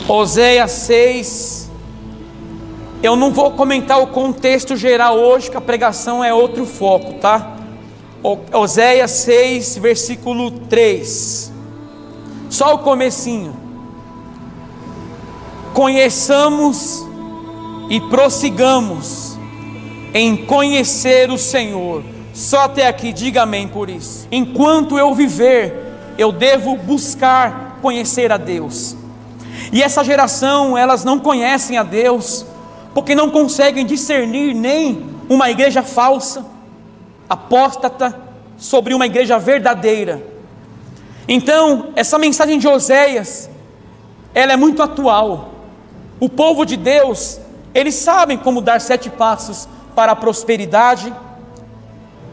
Oséias 6, eu não vou comentar o contexto geral hoje, que a pregação é outro foco, tá? Oséias 6, versículo 3, só o comecinho. Conheçamos e prossigamos em conhecer o Senhor. Só até aqui, diga amém por isso. Enquanto eu viver, eu devo buscar conhecer a Deus. E essa geração, elas não conhecem a Deus, porque não conseguem discernir nem uma igreja falsa, apóstata, sobre uma igreja verdadeira. Então, essa mensagem de Oséias, ela é muito atual. O povo de Deus, eles sabem como dar 7 passos para a prosperidade,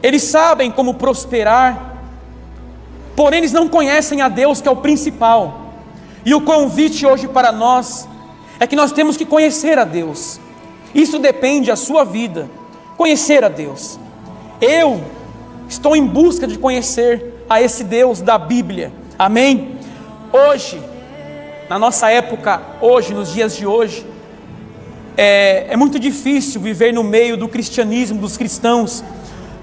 eles sabem como prosperar, porém eles não conhecem a Deus, que é o principal. E o convite hoje para nós é que nós temos que conhecer a Deus. Isso depende da sua vida, conhecer a Deus. Eu estou em busca de conhecer a esse Deus da Bíblia, amém? Hoje, na nossa época, hoje, nos dias de hoje, é muito difícil viver no meio do cristianismo, dos cristãos,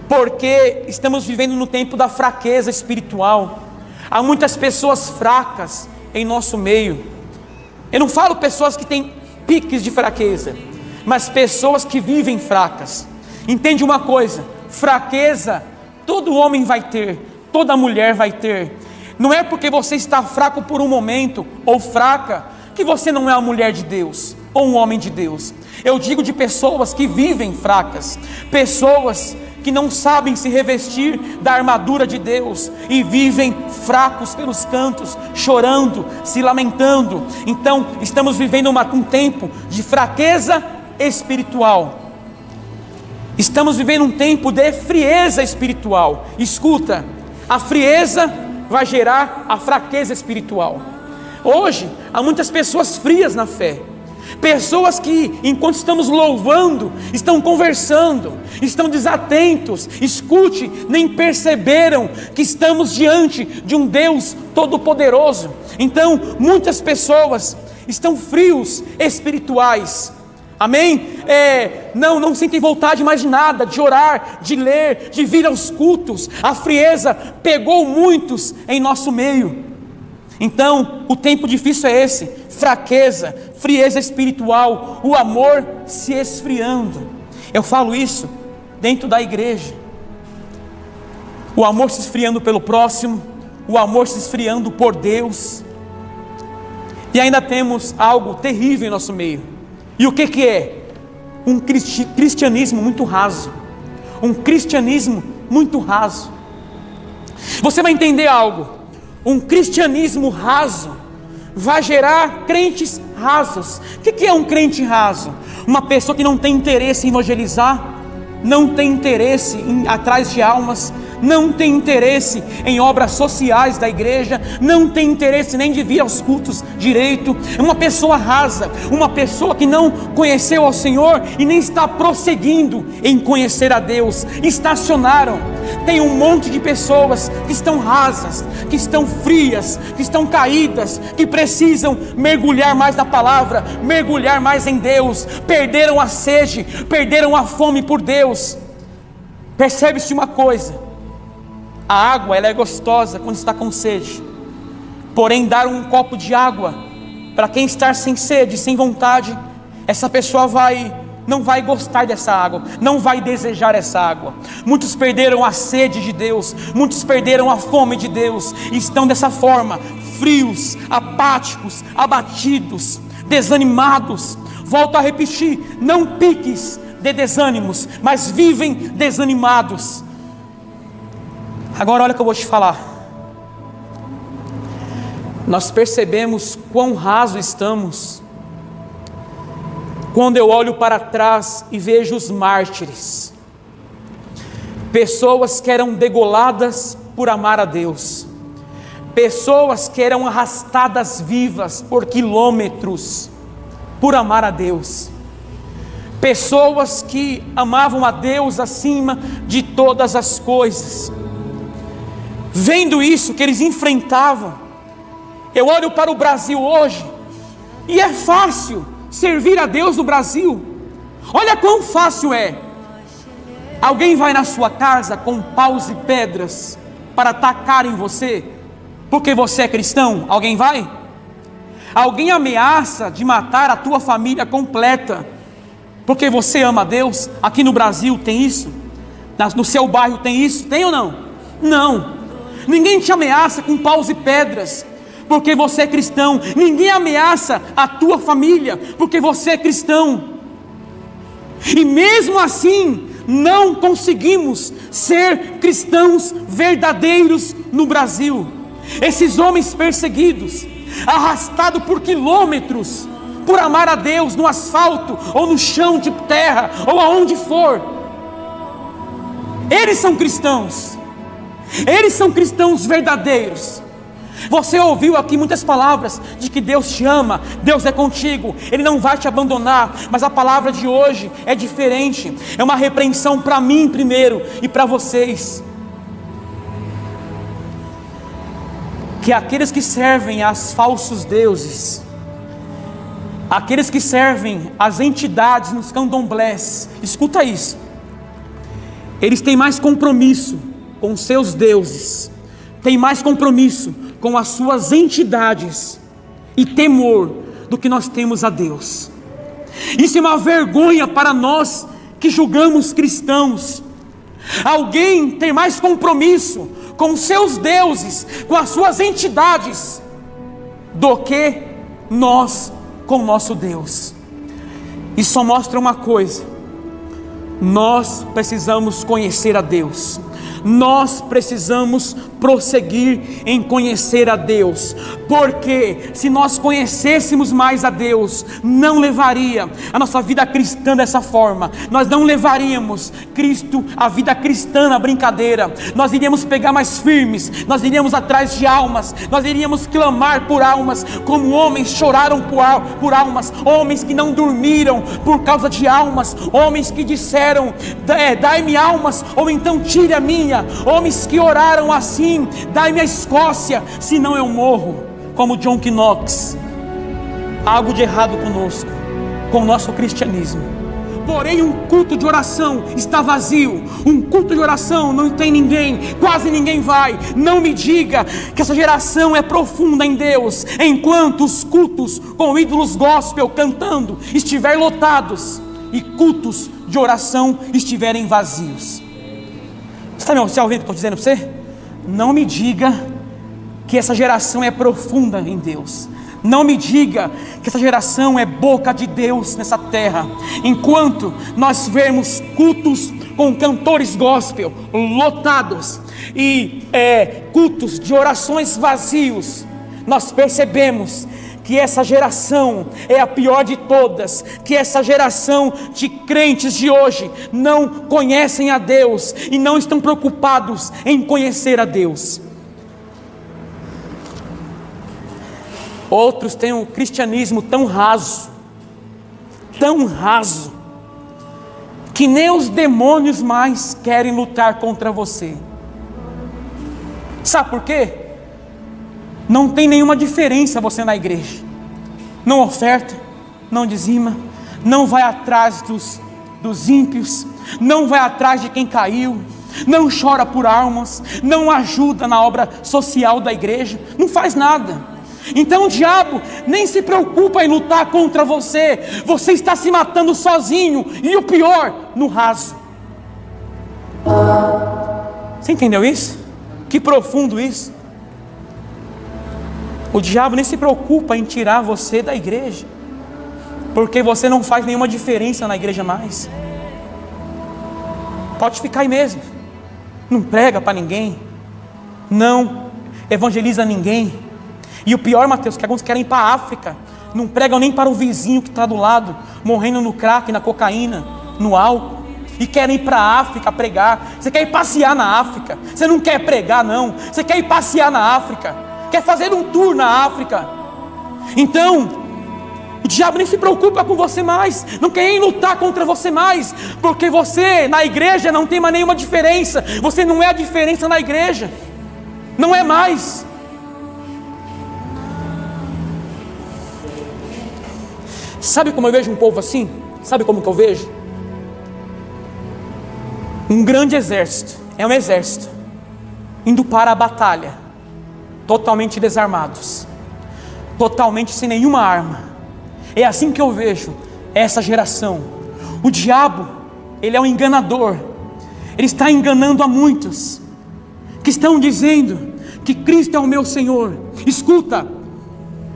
porque estamos vivendo no tempo da fraqueza espiritual. Há muitas pessoas fracas em nosso meio. Eu não falo pessoas que têm piques de fraqueza, mas pessoas que vivem fracas. Entende uma coisa: fraqueza todo homem vai ter, toda mulher vai ter. Não é porque você está fraco por um momento, ou fraca, que você não é uma mulher de Deus, ou um homem de Deus. Eu digo de pessoas que vivem fracas, pessoas que não sabem se revestir da armadura de Deus, e vivem fracos pelos cantos, chorando, se lamentando. Então, estamos vivendo um tempo de fraqueza espiritual. Estamos vivendo um tempo de frieza espiritual. Escuta, a frieza vai gerar a fraqueza espiritual. Hoje, há muitas pessoas frias na fé. Pessoas que, enquanto estamos louvando, estão conversando, estão desatentos. Escute, nem perceberam que estamos diante de um Deus todo-poderoso. Então, muitas pessoas estão frios espirituais. Amém? Não sentem vontade mais de nada, de orar, de ler, de vir aos cultos. A frieza pegou muitos em nosso meio. Então, o tempo difícil é esse: fraqueza, frieza espiritual, o amor se esfriando. Eu falo isso dentro da igreja. O amor se esfriando pelo próximo, o amor se esfriando por Deus. E ainda temos algo terrível em nosso meio. E o que é? Um cristianismo muito raso. Um cristianismo muito raso. Você vai entender algo: um cristianismo raso vai gerar crentes rasos. O que é um crente raso? Uma pessoa que não tem interesse em evangelizar, não tem interesse em atrás de almas, não tem interesse em obras sociais da igreja, não tem interesse nem de vir aos cultos direito. É uma pessoa rasa, uma pessoa que não conheceu ao Senhor e nem está prosseguindo em conhecer a Deus. Estacionaram. Tem um monte de pessoas que estão rasas, que estão frias, que estão caídas, que precisam mergulhar mais na palavra, mergulhar mais em Deus. Perderam a sede, perderam a fome por Deus. Percebe-se uma coisa: a água, ela é gostosa quando está com sede, porém dar um copo de água para quem está sem sede, sem vontade, essa pessoa não vai gostar dessa água, não vai desejar essa água. Muitos perderam a sede de Deus, muitos perderam a fome de Deus, e estão dessa forma, frios, apáticos, abatidos, desanimados. Volto a repetir: não piques de desânimos, mas vivem desanimados. Agora olha o que eu vou te falar. Nós percebemos quão raso estamos quando eu olho para trás e vejo os mártires, pessoas que eram degoladas por amar a Deus, pessoas que eram arrastadas vivas por quilômetros por amar a Deus, pessoas que amavam a Deus acima de todas as coisas. Vendo isso que eles enfrentavam, eu olho para o Brasil hoje E é fácil servir a Deus no Brasil. Olha quão fácil é. Alguém vai na sua casa com paus e pedras para atacar em você, porque você é cristão? Alguém vai? Alguém ameaça de matar a tua família completa, porque você ama a Deus? Aqui no Brasil tem isso? No seu bairro tem isso? Tem ou não? Não. Ninguém te ameaça com paus e pedras, porque você é cristão. Ninguém ameaça a tua família, porque você é cristão. E mesmo assim, não conseguimos ser cristãos verdadeiros no Brasil. Esses homens perseguidos, arrastados por quilômetros, por amar a Deus no asfalto, ou no chão de terra, ou aonde for, eles são cristãos. Eles são cristãos verdadeiros. Você ouviu aqui muitas palavras de que Deus te ama, Deus é contigo, Ele não vai te abandonar. Mas a palavra de hoje é diferente. É uma repreensão para mim primeiro e para vocês. Que aqueles que servem aos falsos deuses, aqueles que servem às entidades nos candomblés, escuta isso, eles têm mais compromisso com seus deuses, têm mais compromisso com as suas entidades e temor do que nós temos a Deus. Isso é uma vergonha para nós que julgamos cristãos. Alguém tem mais compromisso com seus deuses, com as suas entidades, do que nós com o nosso Deus. Isso só mostra uma coisa: nós precisamos conhecer a Deus. Nós precisamos prosseguir em conhecer a Deus, porque se nós conhecêssemos mais a Deus, não levaria a nossa vida cristã dessa forma. Nós não levaríamos Cristo, a vida cristã, na brincadeira. Nós iríamos pegar mais firmes, nós iríamos atrás de almas, nós iríamos clamar por almas, como homens choraram por almas, homens que não dormiram por causa de almas, homens que disseram: dai-me almas, ou então tire a minha. Homens que oraram assim: dai-me a Escócia, senão eu morro. Como John Knox. Algo de errado conosco, com o nosso cristianismo. Porém um culto de oração está vazio. Um culto de oração não tem ninguém, quase ninguém vai. Não me diga que essa geração é profunda em Deus, enquanto os cultos com ídolos gospel cantando estiver lotados e cultos de oração estiverem vazios. Você está ouvindo o que eu estou dizendo para você? Não me diga que essa geração é profunda em Deus. Não me diga que essa geração é boca de Deus nessa terra. Enquanto nós vemos cultos com cantores gospel lotados e cultos de orações vazios, nós percebemos que essa geração é a pior de todas, que essa geração de crentes de hoje não conhecem a Deus e não estão preocupados em conhecer a Deus. Outros têm um cristianismo tão raso, que nem os demônios mais querem lutar contra você. Sabe por quê? Não tem nenhuma diferença você na igreja. Não oferta, não dizima, não vai atrás dos ímpios, não vai atrás de quem caiu, não chora por almas, não ajuda na obra social da igreja, não faz nada. Então o diabo nem se preocupa em lutar contra você. Você está se matando sozinho, e o pior, no raso. Você entendeu isso? Que profundo isso. O diabo nem se preocupa em tirar você da igreja, porque você não faz nenhuma diferença na igreja mais. Pode ficar aí mesmo. Não prega para ninguém, não evangeliza ninguém. E o pior, Mateus, que alguns querem ir para a África, não pregam nem para o vizinho que está do lado, morrendo no crack, na cocaína, no álcool, e querem ir para a África pregar. Você quer ir passear na África, você não quer pregar não, você quer ir passear na África, quer fazer um tour na África. Então o diabo nem se preocupa com você mais, não quer nem lutar contra você mais, porque você na igreja não tem mais nenhuma diferença. Você não é a diferença na igreja, não é mais. Sabe como eu vejo um povo assim? Sabe como que eu vejo? Um grande exército, é um exército, indo para a batalha, totalmente desarmados, totalmente sem nenhuma arma. É assim que eu vejo essa geração. O diabo, ele é um enganador, ele está enganando a muitos, que estão dizendo que Cristo é o meu Senhor. Escuta,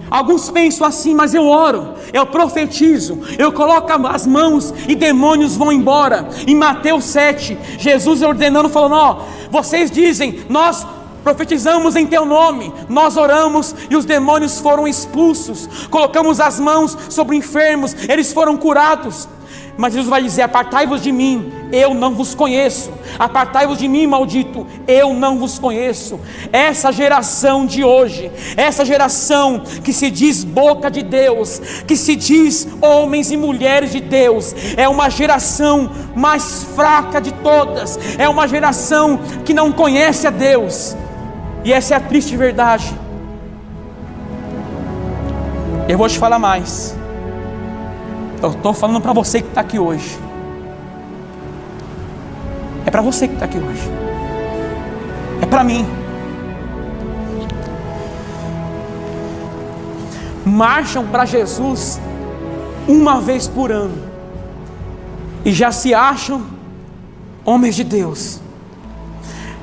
alguns pensam assim, mas eu oro, eu profetizo, eu coloco as mãos e demônios vão embora. Em Mateus 7, Jesus ordenando, falando: ó, vocês dizem, nós profetizamos em teu nome, nós oramos e os demônios foram expulsos, colocamos as mãos sobre enfermos, eles foram curados. Mas Jesus vai dizer: apartai-vos de mim, eu não vos conheço. Apartai-vos de mim, maldito, eu não vos conheço. Essa geração de hoje, essa geração que se diz boca de Deus, que se diz homens e mulheres de Deus, é uma geração mais fraca de todas, é uma geração que não conhece a Deus. E essa é a triste verdade. Eu vou te falar mais. Eu estou falando para você que está aqui hoje. É para você que está aqui hoje. É para mim. Marcham para Jesus uma vez por ano e já se acham homens de Deus.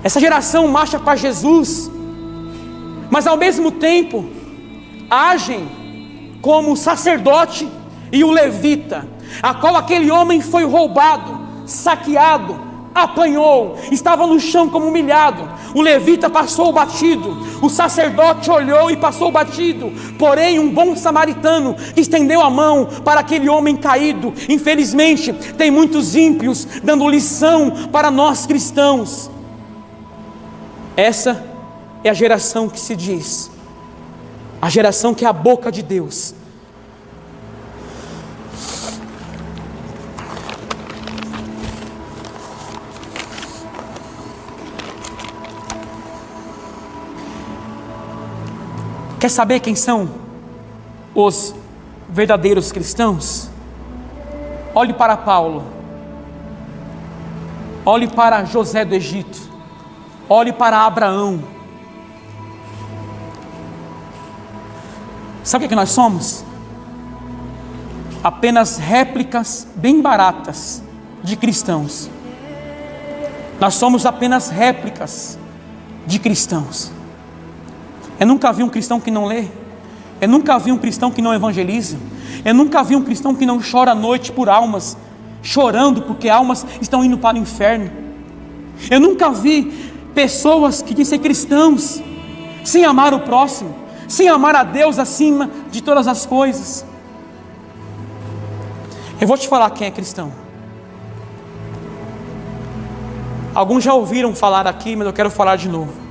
Essa geração marcha para Jesus, mas ao mesmo tempo agem como o sacerdote e o levita, a qual aquele homem foi roubado, saqueado, apanhou, estava no chão como humilhado. O levita passou batido, o sacerdote olhou e passou batido. Porém, um bom samaritano que estendeu a mão para aquele homem caído. Infelizmente, tem muitos ímpios dando lição para nós cristãos. Essa é a geração que se diz, a geração que é a boca de Deus. Quer saber quem são os verdadeiros cristãos? Olhe para Paulo, olhe para José do Egito, olhe para Abraão. Sabe o que nós somos? Apenas réplicas bem baratas de cristãos. Nós somos apenas réplicas de cristãos. Eu nunca vi um cristão que não lê. Eu nunca vi um cristão que não evangeliza. Eu nunca vi um cristão que não chora à noite por almas, chorando porque almas estão indo para o inferno. Eu nunca vi pessoas que dizem ser cristãos sem amar o próximo, sem amar a Deus acima de todas as coisas. Eu vou te falar quem é cristão. Alguns já ouviram falar aqui, mas eu quero falar de novo.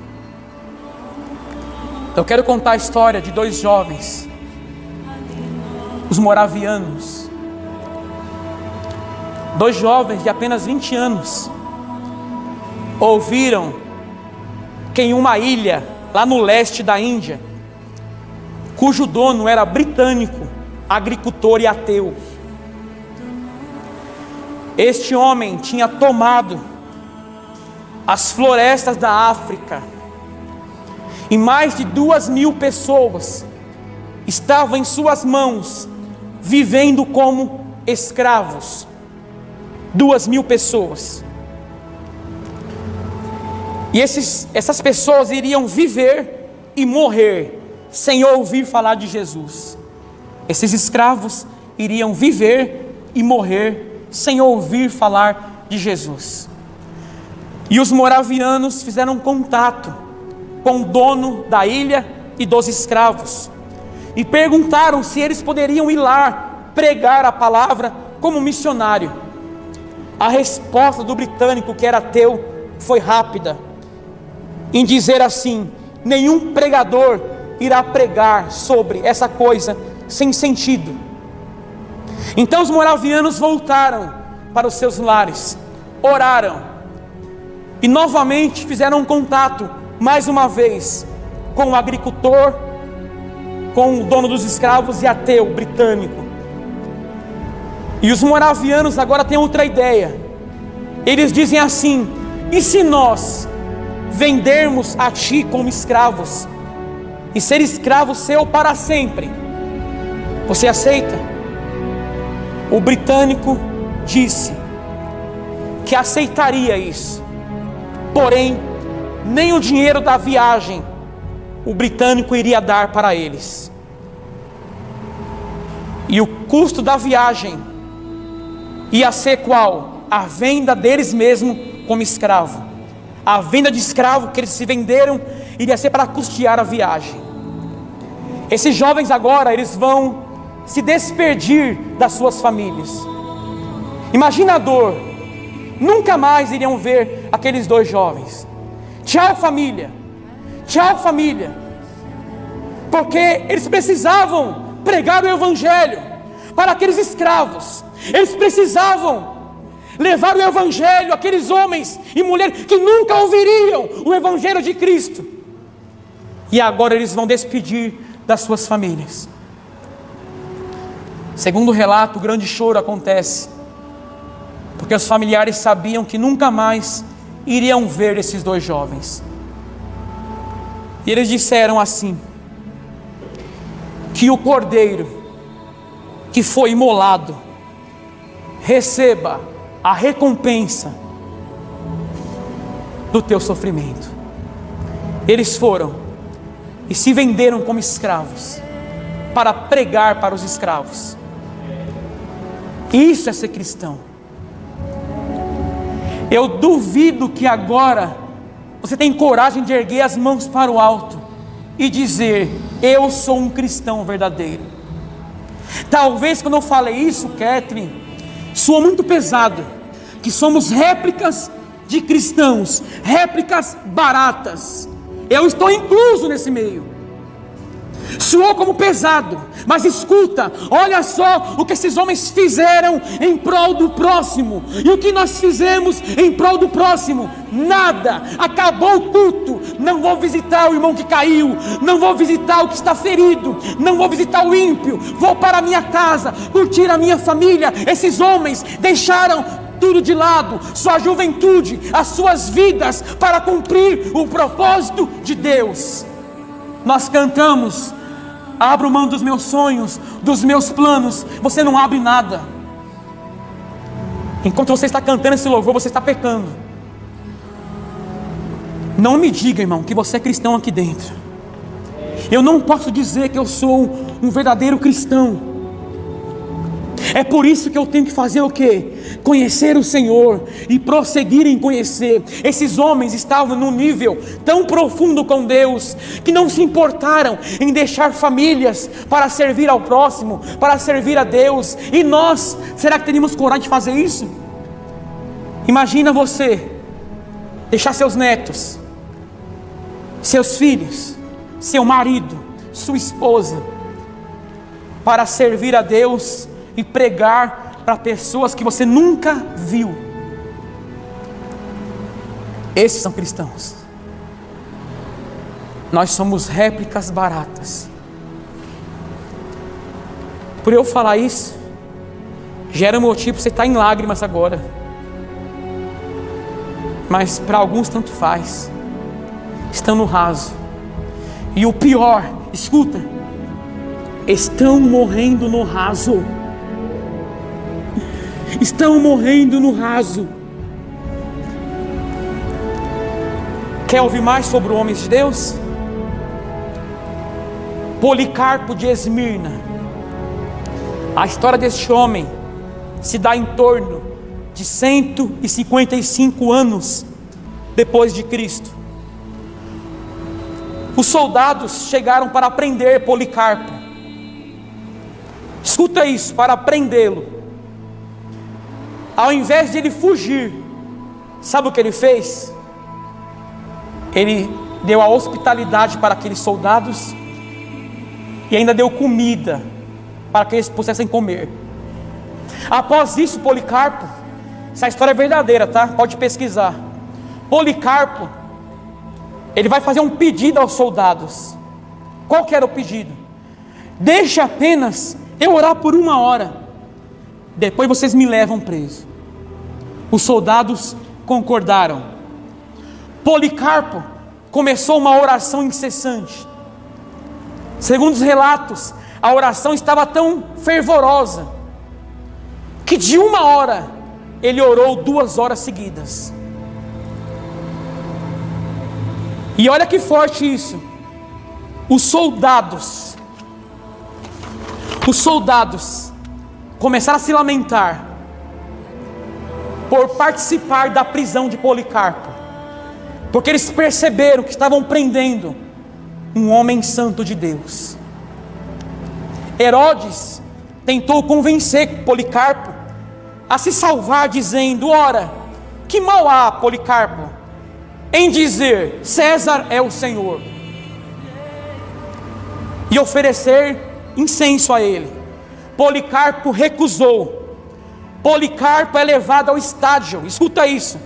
Eu quero contar a história de dois jovens, os moravianos. Dois jovens de apenas 20 anos ouviram que em uma ilha lá no leste da Índia, cujo dono era britânico, agricultor e ateu, este homem tinha tomado as florestas da África, e mais de 2.000 pessoas estavam em suas mãos, vivendo como escravos. 2.000 pessoas. E essas pessoas iriam viver e morrer sem ouvir falar de Jesus. Esses escravos iriam viver e morrer sem ouvir falar de Jesus. E os moravianos fizeram contato com o dono da ilha e dos escravos, e perguntaram se eles poderiam ir lá pregar a palavra como missionário. A resposta do britânico, que era ateu, foi rápida, em dizer assim: nenhum pregador irá pregar sobre essa coisa sem sentido. Então os moravianos voltaram para os seus lares, oraram, e novamente fizeram um contato, mais uma vez, com o agricultor, com o dono dos escravos e ateu britânico. E os moravianos agora têm outra ideia. Eles dizem assim: e se nós vendermos a ti como escravos, e ser escravo seu para sempre, você aceita? O britânico disse que aceitaria isso, porém, nem o dinheiro da viagem o britânico iria dar para eles. E o custo da viagem ia ser qual? A venda deles mesmos como escravo. A venda de escravo que eles se venderam iria ser para custear a viagem. Esses jovens agora, eles vão se despedir das suas famílias. Imagina a dor. Nunca mais iriam ver aqueles dois jovens. Tchau, família. Tchau, família. Porque eles precisavam pregar o evangelho para aqueles escravos. Eles precisavam levar o evangelho àqueles homens e mulheres que nunca ouviriam o evangelho de Cristo. E agora eles vão despedir das suas famílias. Segundo o relato, o grande choro acontece porque os familiares sabiam que nunca mais iriam ver esses dois jovens. E eles disseram assim: que o cordeiro que foi imolado receba a recompensa do teu sofrimento. Eles foram e se venderam como escravos para pregar para os escravos. Isso é ser cristão. Eu duvido que agora você tem coragem de erguer as mãos para o alto e dizer: eu sou um cristão verdadeiro. Talvez quando eu falei isso, Catherine, soa muito pesado, que somos réplicas de cristãos, réplicas baratas. Eu estou incluso nesse meio. Soou como pesado, mas escuta, olha só o que esses homens fizeram em prol do próximo. E o que nós fizemos em prol do próximo? Nada. Acabou o culto, não vou visitar o irmão que caiu, não vou visitar o que está ferido, não vou visitar o ímpio, vou para a minha casa, curtir a minha família. Esses homens deixaram tudo de lado, sua juventude, as suas vidas, para cumprir o propósito de Deus. Nós cantamos: abro mão dos meus sonhos, dos meus planos. Você não abre nada. Enquanto você está cantando esse louvor, você está pecando. Não me diga, irmão, que você é cristão aqui dentro. Eu não posso dizer que eu sou um verdadeiro cristão. É por isso que eu tenho que fazer o quê? Conhecer o Senhor e prosseguir em conhecer. Esses homens estavam num nível tão profundo com Deus que não se importaram em deixar famílias para servir ao próximo, para servir a Deus. E nós, será que teríamos coragem de fazer isso? Imagina você deixar seus netos, seus filhos, seu marido, sua esposa, para servir a Deus e pregar para pessoas que você nunca viu. Esses são cristãos. Nós somos réplicas baratas. Por eu falar isso, gera motivo para você estar em lágrimas agora. Mas para alguns tanto faz. Estão no raso. E o pior, escuta, estão morrendo no raso. Estão morrendo no raso. Quer ouvir mais sobre os homens de Deus? Policarpo de Esmirna. A história deste homem se dá em torno de 155 anos depois de Cristo. Os soldados chegaram para prender Policarpo. Escuta isso, para prendê-lo. Ao invés de ele fugir, sabe o que ele fez? Ele deu a hospitalidade para aqueles soldados e ainda deu comida para que eles pudessem comer. Após isso, Policarpo, essa história é verdadeira, tá? Pode pesquisar. Policarpo, ele vai fazer um pedido aos soldados. Qual que era o pedido? Deixa apenas eu orar por 1 hora. depois vocês me levam preso. Os soldados concordaram. Policarpo começou uma oração incessante. Segundo os relatos, a oração estava tão fervorosa que de 1 hora ele orou 2 horas seguidas. E olha que forte isso. Os soldados começaram a se lamentar por participar da prisão de Policarpo, porque eles perceberam que estavam prendendo um homem santo de Deus. Herodes tentou convencer Policarpo a se salvar, dizendo: ora, que mal há, Policarpo, em dizer César é o Senhor, e oferecer incenso a ele. Policarpo recusou. Policarpo é levado ao estádio. Escuta isso.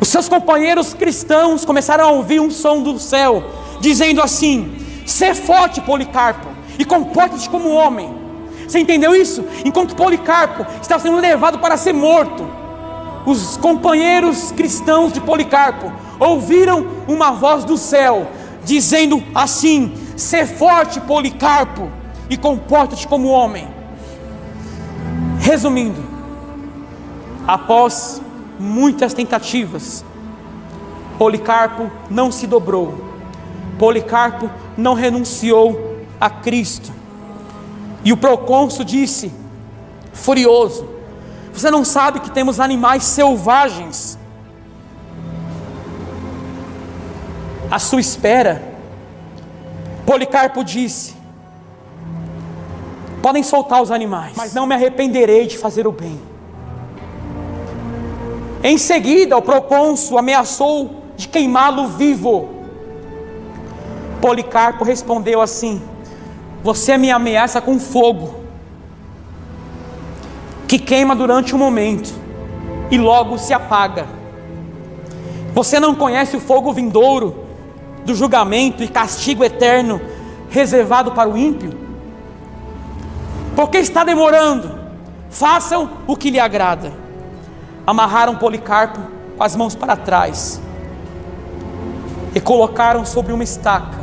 Os seus companheiros cristãos começaram a ouvir um som do céu, dizendo assim: sê forte, Policarpo, e comporte-te como homem. Você entendeu isso? Enquanto Policarpo estava sendo levado para ser morto, os companheiros cristãos de Policarpo ouviram uma voz do céu, dizendo assim: sê forte, Policarpo, e comporta-te como homem. Resumindo, após muitas tentativas, Policarpo não se dobrou. Policarpo não renunciou a Cristo. E o procônsul disse, furioso: você não sabe que temos animais selvagens à sua espera? Policarpo disse: podem soltar os animais, mas não me arrependerei de fazer o bem. Em seguida, o procônsul ameaçou de queimá-lo vivo. Policarpo respondeu assim: você me ameaça com fogo, que queima durante um momento e logo se apaga. Você não conhece o fogo vindouro do julgamento e castigo eterno reservado para o ímpio? Por que está demorando? Façam o que lhe agrada. Amarraram Policarpo com as mãos para trás e colocaram sobre uma estaca.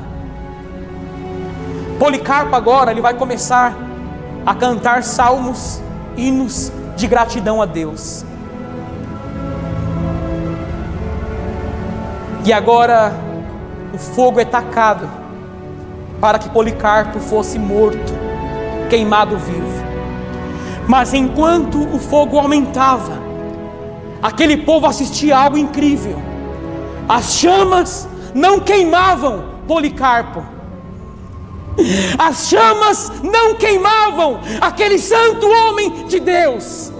Policarpo agora ele vai começar a cantar salmos, hinos de gratidão a Deus. E agora o fogo é tacado para que Policarpo fosse morto, queimado vivo. Mas enquanto o fogo aumentava, aquele povo assistia a algo incrível. As chamas não queimavam Policarpo. As chamas não queimavam aquele santo homem de Deus.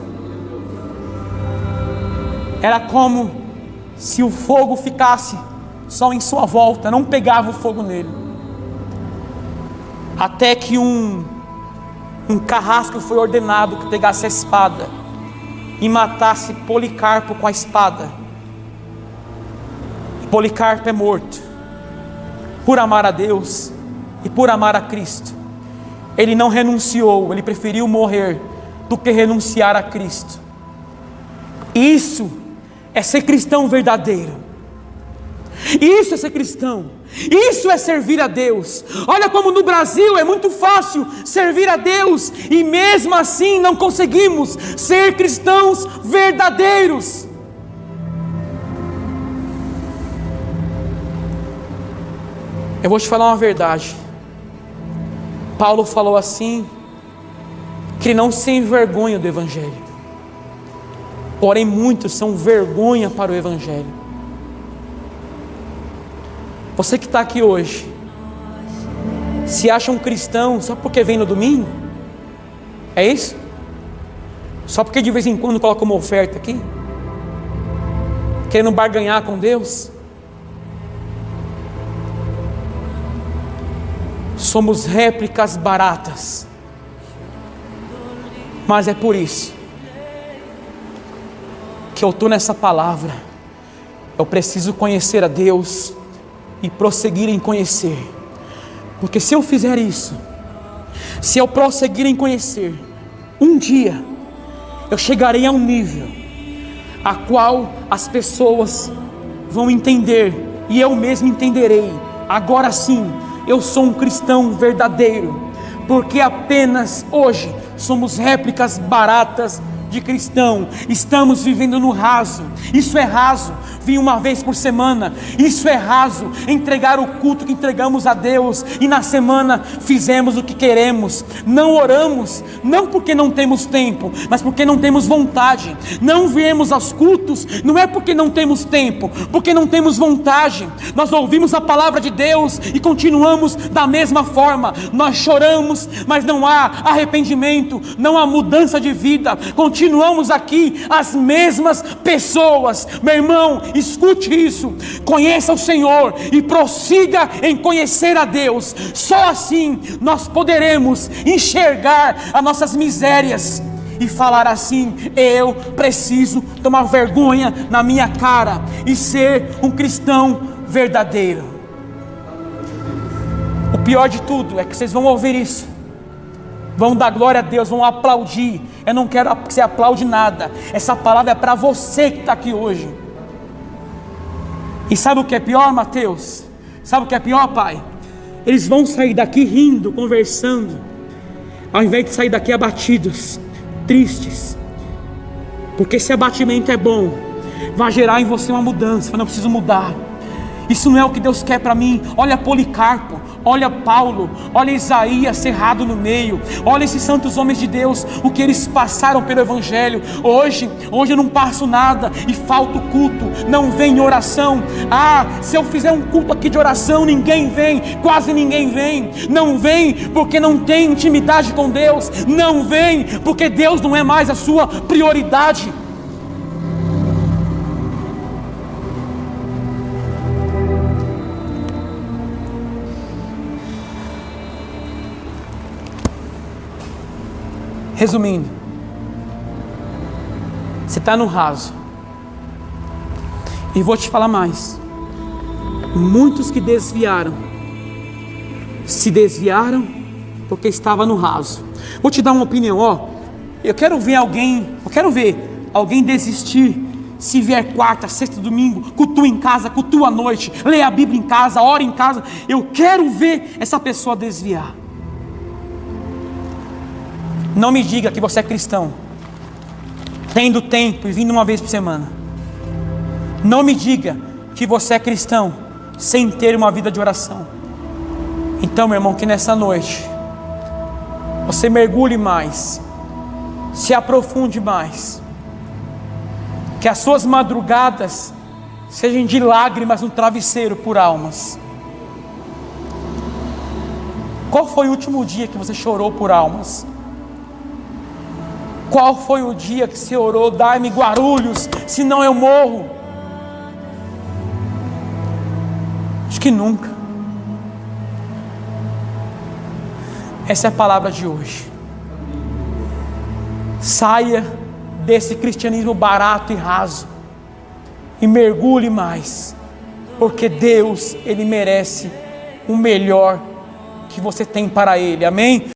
Era como se o fogo ficasse só em sua volta, não pegava o fogo nele. Até que um carrasco foi ordenado que pegasse a espada e matasse Policarpo com a espada. Policarpo é morto por amar a Deus e por amar a Cristo. Ele não renunciou, ele preferiu morrer do que renunciar a Cristo. Isso é ser cristão verdadeiro. Isso é ser cristão. Isso é servir a Deus. Olha como no Brasil é muito fácil servir a Deus e mesmo assim não conseguimos ser cristãos verdadeiros. Eu vou te falar uma verdade. Paulo falou assim, que ele não se envergonha do Evangelho. Porém muitos são vergonha para o Evangelho. Você que está aqui hoje, se acha um cristão só porque vem no domingo? É isso? Só porque de vez em quando coloca uma oferta aqui? Querendo barganhar com Deus? Somos réplicas baratas. Mas é por isso que eu estou nessa palavra. Eu preciso conhecer a Deus e prosseguir em conhecer. Porque se eu fizer isso, se eu prosseguir em conhecer, um dia eu chegarei a um nível a qual as pessoas vão entender, e eu mesmo entenderei, agora sim, eu sou um cristão verdadeiro, porque apenas hoje somos réplicas baratas de cristão. Estamos vivendo no raso. Isso é raso, vir uma vez por semana. Isso é raso, entregar o culto que entregamos a Deus, e na semana fizemos o que queremos. Não oramos, não porque não temos tempo, mas porque não temos vontade. Não viemos aos cultos, não é porque não temos tempo, porque não temos vontade. Nós ouvimos a palavra de Deus e continuamos da mesma forma. Nós choramos, mas não há arrependimento, não há mudança de vida. Continuamos aqui as mesmas pessoas. Meu irmão, escute isso, conheça o Senhor e prossiga em conhecer a Deus. Só assim nós poderemos enxergar as nossas misérias e falar assim: eu preciso tomar vergonha na minha cara e ser um cristão verdadeiro. O pior de tudo é que vocês vão ouvir isso, vão dar glória a Deus, vão aplaudir. Eu não quero que você aplaude nada. Essa palavra é para você que está aqui hoje. E sabe o que é pior, Mateus? Sabe o que é pior, Pai? Eles vão sair daqui rindo, conversando, ao invés de sair daqui abatidos, tristes. Porque esse abatimento é bom, vai gerar em você uma mudança. Eu não preciso mudar. Isso não é o que Deus quer para mim. Olha Policarpo, olha Paulo, olha Isaías cerrado no meio, olha esses santos homens de Deus, o que eles passaram pelo Evangelho. Hoje eu não passo nada e falta o culto, não vem oração. Se eu fizer um culto aqui de oração, ninguém vem, quase ninguém vem. Não vem porque não tem intimidade com Deus, não vem porque Deus não é mais a sua prioridade. Resumindo, você está no raso. E vou te falar mais. Muitos que desviaram, se desviaram porque estava no raso. Vou te dar uma opinião, eu quero ver alguém desistir. Se vier quarta, sexta, domingo, cultua em casa, cultua à noite, leia a Bíblia em casa, ora em casa. Eu quero ver essa pessoa desviar. Não me diga que você é cristão tendo tempo e vindo uma vez por semana. Não me diga que você é cristão sem ter uma vida de oração. Então, meu irmão, que nessa noite você mergulhe mais, se aprofunde mais, que as suas madrugadas sejam de lágrimas no travesseiro por almas. Qual foi o último dia que você chorou por almas? Qual foi o dia que você orou: dai-me Guarulhos, senão eu morro? Acho que nunca. Essa é a palavra de hoje. Saia desse cristianismo barato e raso e mergulhe mais, porque Deus, Ele merece o melhor que você tem para Ele. Amém?